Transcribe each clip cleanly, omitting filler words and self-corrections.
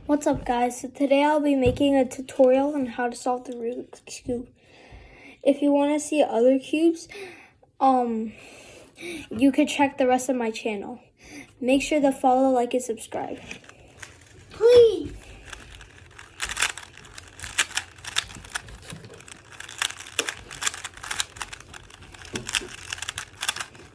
What's up, guys? So today I'll be making a tutorial on how to solve the Rubik's Cube. If you want to see other cubes, you could check the rest of my channel. Make sure to follow, like, and subscribe. Please.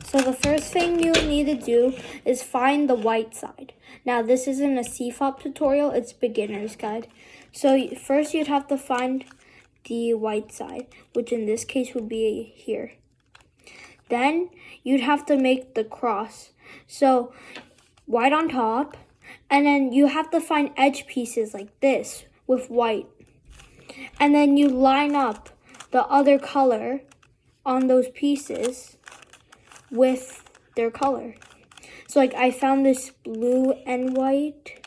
So the first thing you need to do is find the white side. Now this isn't a CFOP tutorial, it's beginner's guide. So first you'd have to find the white side, which in this case would be here. Then you'd have to make the cross. So white on top, and then you have to find edge pieces like this with white. And then you line up the other color on those pieces with their color. So like I found this blue and white.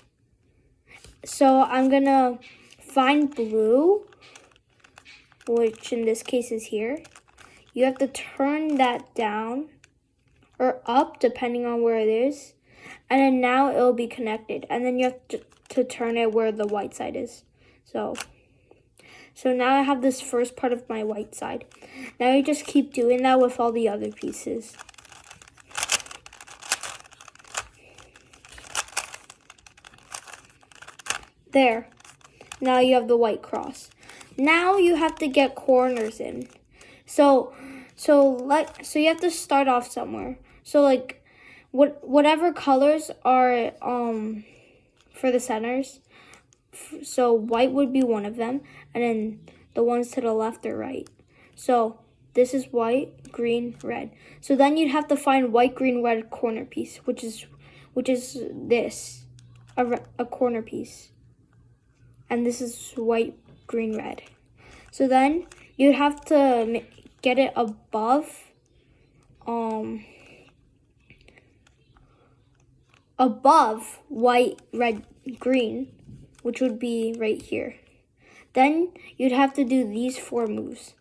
So I'm gonna find blue, which in this case is here. You have to turn that down or up depending on where it is. And then now it'll be connected. And then you have to turn it where the white side is. So now I have this first part of my white side. Now you just keep doing that with all the other pieces. There. Now you have the white cross. Now you have to get corners in. So you have to start off somewhere. So like whatever colors are for the centers. So white would be one of them, and then the ones to the left or right. So this is white, green, red. So then you'd have to find white, green, red corner piece, which is this, a corner piece. And this is white, green, red. So then you'd have to get it above white, red, green, which would be right here. Then you'd have to do these 4 moves.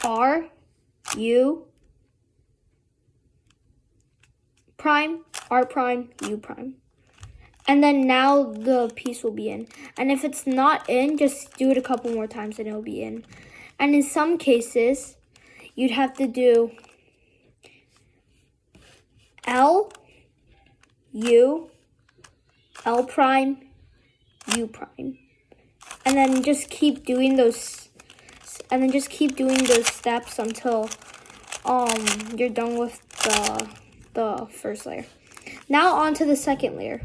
R, U, prime, R prime, U prime. And then now the piece will be in. And if it's not in, just do it a couple more times and it'll be in. And in some cases, you'd have to do L, U, L prime, U prime. And then just keep doing those steps until you're done with the first layer. Now on to the second layer.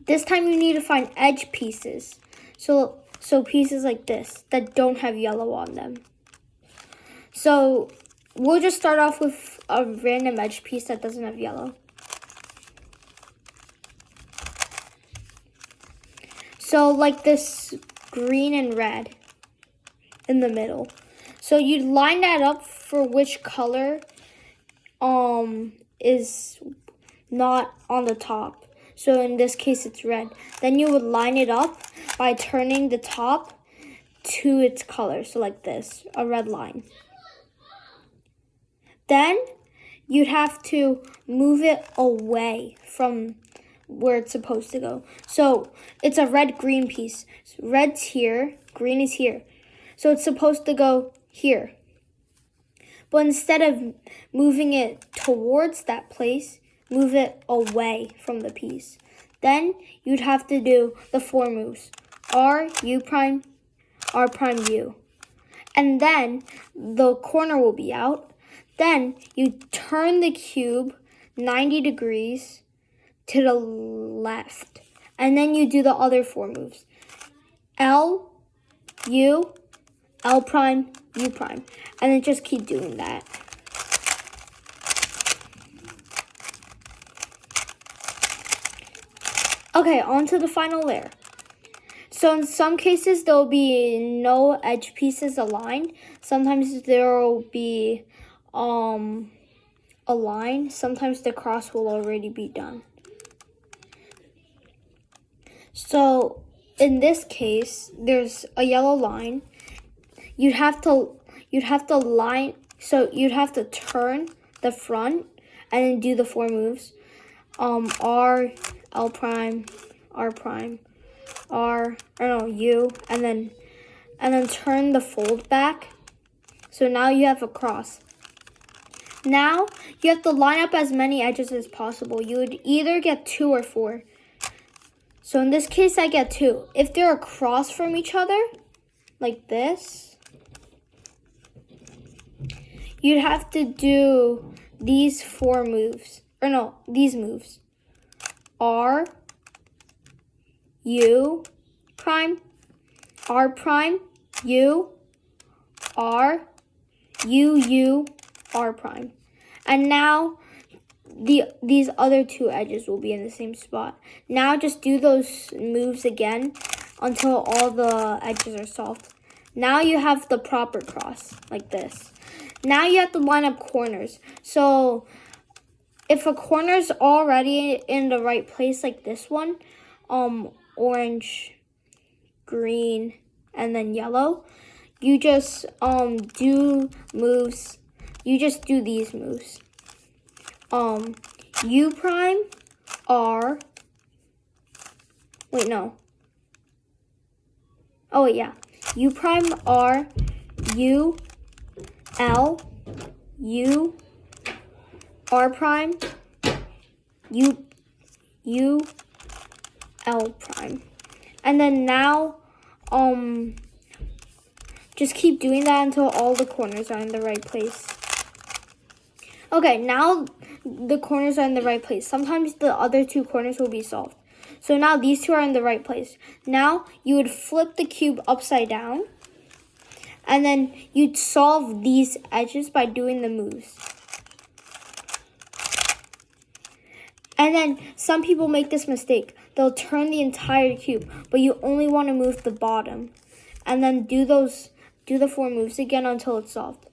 This time you need to find edge pieces. So pieces like this that don't have yellow on them. So we'll just start off with a random edge piece that doesn't have yellow. So like this green and red in the middle. So you'd line that up for which color is not on the top. So in this case, it's red. Then you would line it up by turning the top to its color. So like this, a red line. Then you'd have to move it away from where it's supposed to go. So it's a red-green piece. So red's here, green is here. So it's supposed to go here. But instead of moving it towards that place, move it away from the piece. Then you'd have to do the 4 moves. R, U prime, R prime, U. And then the corner will be out. Then you turn the cube 90 degrees to the left. And then you do the other 4 moves. L, U, L prime, U prime. And then just keep doing that. Okay, on to the final layer. So in some cases, there will be no edge pieces aligned. Sometimes there will be a line. Sometimes the cross will already be done. So in this case, there's a yellow line. You'd have to turn the front and then do the 4 moves. R, L prime, R prime, U, and then turn the fold back. So now you have a cross. Now you have to line up as many edges as possible. You would either get 2 or 4. So in this case, I get 2. If they're across from each other, like this, you'd have to do these 4 moves. Or no, these moves. R, U, prime, R prime, U, R, U, R prime. And now these other 2 edges will be in the same spot. Now just do those moves again until all the edges are solved. Now you have the proper cross, like this. Now you have to line up corners. So if a corner's already in the right place, like this one, orange, green, and then yellow, you just do moves. You just do these moves. U prime, R. Wait, no. Oh, yeah. U prime, R, U, L, U, R prime, U, L prime. And then now, just keep doing that until all the corners are in the right place. Okay, now the corners are in the right place. Sometimes the other 2 corners will be solved. So now these 2 are in the right place. Now you would flip the cube upside down. And then you'd solve these edges by doing the moves. And then some people make this mistake. They'll turn the entire cube, but you only want to move the bottom. And then do the 4 moves again until it's solved.